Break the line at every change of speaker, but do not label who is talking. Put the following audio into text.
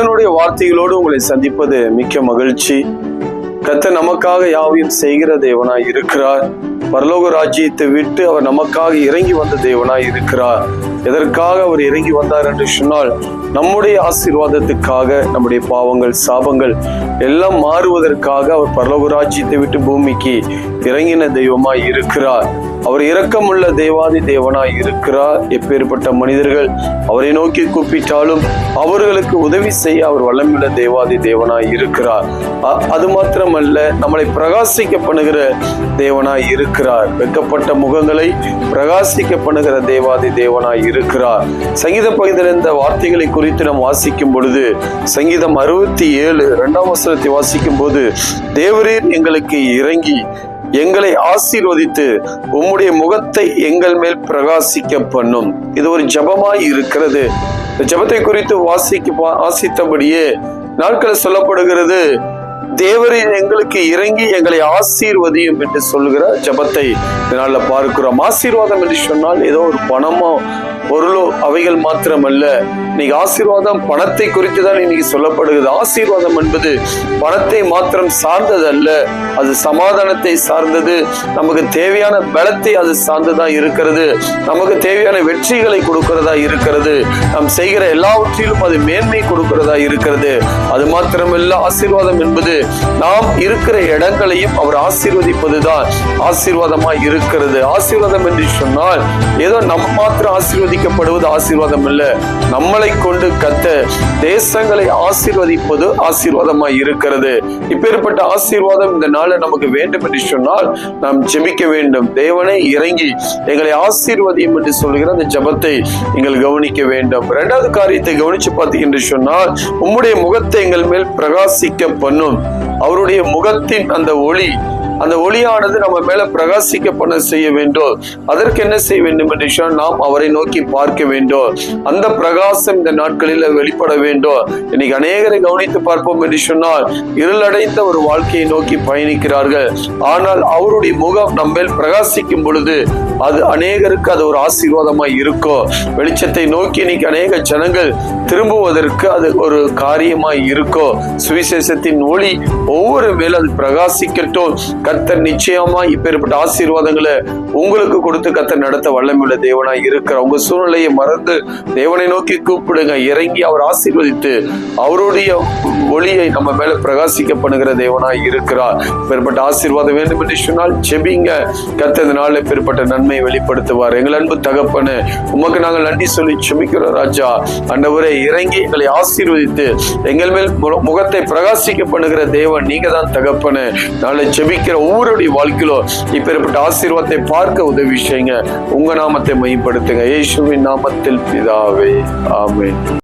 தேவனுடைய வார்த்தைகளோடு உங்களை சந்திப்பது மிக்க மகிழ்ச்சி. கர்த்தர் நமக்காக யாவையும் செய்கிற தேவனாய் இருக்கிறார். பரலோக ராஜ்யத்தை விட்டு அவர் நமக்காக இறங்கி வந்த தேவனாய் இருக்கிறார். எதற்காக அவர் இறங்கி வந்தார் என்று சொன்னால், நம்முடைய ஆசீர்வாதத்துக்காக, நம்முடைய பாவங்கள் சாபங்கள் எல்லாம் மாறுவதற்காக அவர் பரலோக ராஜ்யத்தை விட்டு பூமிக்கு இறங்கின தெய்வமாய் இருக்கிறார். அவர் இரக்கமுள்ள தேவாதி தேவனாய் இருக்கிறார். எப்பேற்பட்ட மனிதர்கள் அவரை நோக்கி கூப்பிட்டாலும் அவர்களுக்கு உதவி செய்ய அவர் வல்லமையுள்ள தேவாதி தேவனாய் இருக்கிறார். அது மாத்திரமல்ல, நம்மளை பிரகாசிக்க பண்ணுகிற தேவனாய் இருக்கிறார். வெட்கப்பட்ட முகங்களை பிரகாசிக்க பண்ணுகிற தேவாதி தேவனாய் இருக்கிறார். சங்கீத பகுதியில் இந்த வார்த்தைகளை குறித்து நாம் வாசிக்கும் பொழுது, சங்கீதம் 67 2ஆம் வசனத்தை வாசிக்கும் போது, தேவரீர் எங்களுக்கு இறங்கி எங்களை ஆசீர்வதித்து உம்முடைய முகத்தை எங்கள் மேல் பிரகாசிக்க பண்ணும். இது ஒரு ஜபமாய் இருக்கிறது. இந்த ஜபத்தை குறித்து வாசித்தபடியே நாட்கள் சொல்லப்படுகிறது, தேவரின் எங்களுக்கு இறங்கி எங்களை ஆசீர்வதியும் என்று சொல்கிற ஜபத்தை இதனால பார்க்கிறோம். ஆசீர்வாதம் என்று சொன்னால் ஏதோ ஒரு பணமோ பொருளோ அவைகள் மாத்திரமல்ல. இன்னைக்கு ஆசீர்வாதம் பணத்தை குறித்து தான் இன்னைக்கு சொல்லப்படுகிறது. ஆசீர்வாதம் என்பது பணத்தை மாத்திரம் சார்ந்ததல்ல, அது சமாதானத்தை சார்ந்தது. நமக்கு தேவையான பலத்தை அது சார்ந்ததா இருக்கிறது. நமக்கு தேவையான வெற்றிகளை கொடுக்கிறதா இருக்கிறது. நாம் செய்கிற எல்லாவற்றிலும் அது மேன்மை கொடுக்கிறதா இருக்கிறது. அது மாத்திரமல்ல, ஆசீர்வாதம் என்பது நாம் இருக்கிற இடங்களையும் அவர் ஆசீர்வதிப்பதுதான் ஆசீர்வாதமாய் இருக்கிறது. ஆசீர்வாதம் என்று சொன்னால் ஏதோ நம்ம மாத்திரம் ஆசீர்வதிக்கப்படுவது ஆசீர்வாதம் இல்ல, நம்மளை கொண்டு கர்த்தர் தேசங்களை ஆசீர்வதிப்பது ஆசீர்வாதமாய் இருக்கிறது. இப்பேற்பட்ட ஆசீர்வாதம் இந்த நாள நமக்கு வேண்டும் என்று சொன்னால் நாம் ஜெபிக்க வேண்டும். தேவனை இறங்கி எங்களை ஆசீர்வதியும் என்று சொல்கிற அந்த ஜபத்தை நீங்கள் கவனிக்க வேண்டும். இரண்டாவது காரியத்தை கவனிச்சு பார்த்தீங்கன்னு சொன்னால், உம்முடைய முகத்தை எங்கள் மேல் பிரகாசிக்க பண்ணும். அவருடைய முகத்தின் அந்த ஒளியானது நம்ம மேல பிரகாசிக்க பண்ண செய்ய வேண்டும். அதற்கு என்ன செய்ய வேண்டும் என்று சொன்னால், நாம் அவரை நோக்கி பார்க்க வேண்டும். அந்த பிரகாசம் இந்த நாட்களில் வெளிப்பட வேண்டும். இன்னைக்கு அநேகரை கவனித்து பார்ப்போம் என்று சொன்னால், இருளடைந்த ஒரு வாழ்க்கையை நோக்கி பயணிக்கிறார்கள். ஆனால் அவருடைய முகம் நம்ம மேல் பிரகாசிக்கும் பொழுது அது அநேகருக்கு அது ஒரு ஆசீர்வாதமாய் இருக்கும். வெளிச்சத்தை நோக்கி இன்னைக்கு அநேக ஜனங்கள் திரும்புவதற்கு அது ஒரு காரியமாய் இருக்கும். சுவிசேஷத்தின் ஒளி ஒவ்வொரு மேல் அது பிரகாசிக்கட்டும். கர்த்தர் நிச்சயமா இப்பேற்பட்ட ஆசீர்வாதங்களை உங்களுக்கு கொடுத்து கர்த்தர் நடத்த வல்லமையுள்ள தேவனாய் இருக்கிறார். உங்க சூழ்நிலையை மறந்து தேவனை நோக்கி கூப்பிடுங்க. இறங்கி அவர் ஆசீர்வதித்து அவருடைய ஒளியை நம்ம மேல பிரகாசிக்க பண்ணுகிற தேவனாய் இருக்கிறார். இப்பேற்பட்ட ஆசீர்வாதம் வேண்டும் என்று சொன்னால் ஜெபிங்க. கர்த்தர் இந்த நாளில் இப்பேற்பட்ட நன்மை வெளிப்படுத்துவார். எங்கள் அன்பு தகப்பனே, உமக்கு நாங்கள் நன்றி சொல்லி ஜெபிக்கிறோம் ராஜா. ஆண்டவரே, இறங்கி எங்களை ஆசீர்வதித்து எங்கள் மேல் முகத்தை பிரகாசிக்க பண்ணுகிற தேவன் நீங்க தான் தகப்பனே. நாளை ஜெபிக்கிற ஒவ்வொருடைய வாழ்க்கையிலும் இப்பேற்பட்ட ஆசீர்வாதத்தை பார்க்க உதவி செய்யுங்க. உங்க நாமத்தை மையப்படுத்துங்க. இயேசுவின் நாமத்தில் பிதாவே, ஆமென்.